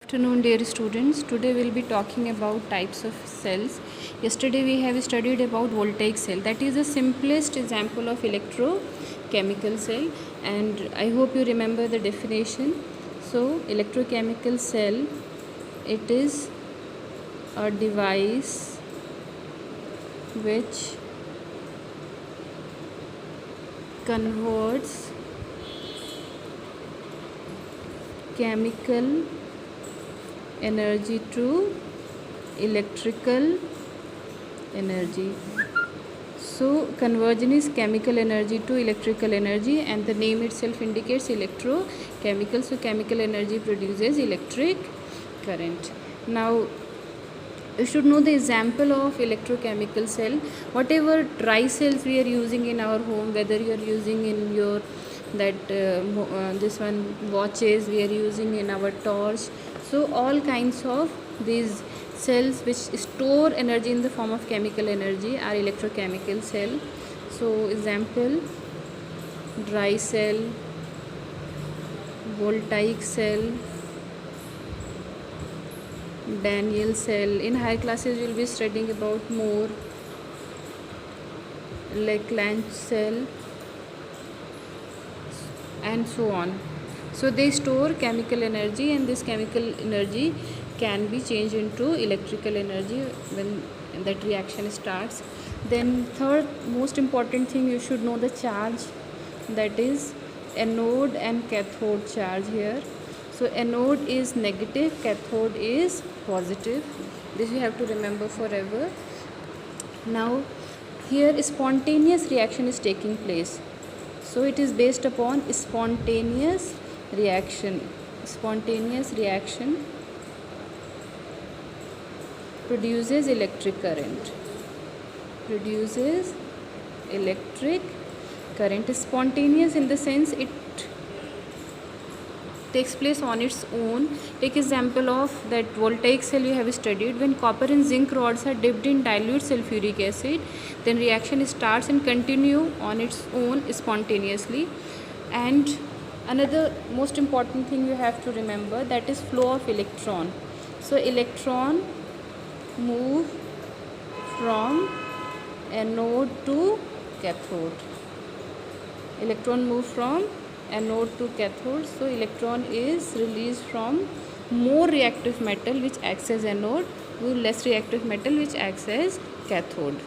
Afternoon, dear students. Today we'll be talking about types of cells. Yesterday we have studied about voltaic cell. That is the simplest example of electrochemical cell, and I hope you remember the definition. So electrochemical cell, it is a device which converts chemical energy to electrical energy. So conversion is chemical energy to electrical energy, and the name itself indicates electrochemical. So chemical energy produces electric current. Now you should know the example of electrochemical cell. Whatever dry cells we are using in our home, whether you are using in your this one watches, we are using in our torch, so all kinds of these cells which store energy in the form of chemical energy are electrochemical cell. So example: dry cell, voltaic cell, Daniell cell. In higher classes you will be studying about more, Leclanche cell, and so on. So they store chemical energy, and this chemical energy can be changed into electrical energy when that reaction starts. Then third most important thing, you should know the charge, that is anode and cathode charge here. So anode is negative, cathode is positive. This you have to remember forever. Now here spontaneous reaction is taking place. So it is based upon spontaneous reaction. Spontaneous reaction produces electric current. Produces electric current. Spontaneous in the sense it takes place on its own. Take example of that voltaic cell you have studied. When copper and zinc rods are dipped in dilute sulfuric acid, then reaction starts and continue on its own spontaneously. And another most important thing you have to remember, that is flow of electron. So electron move from anode to cathode. Electron move from anode to cathode. So electron is released from more reactive metal which acts as anode to less reactive metal which acts as cathode.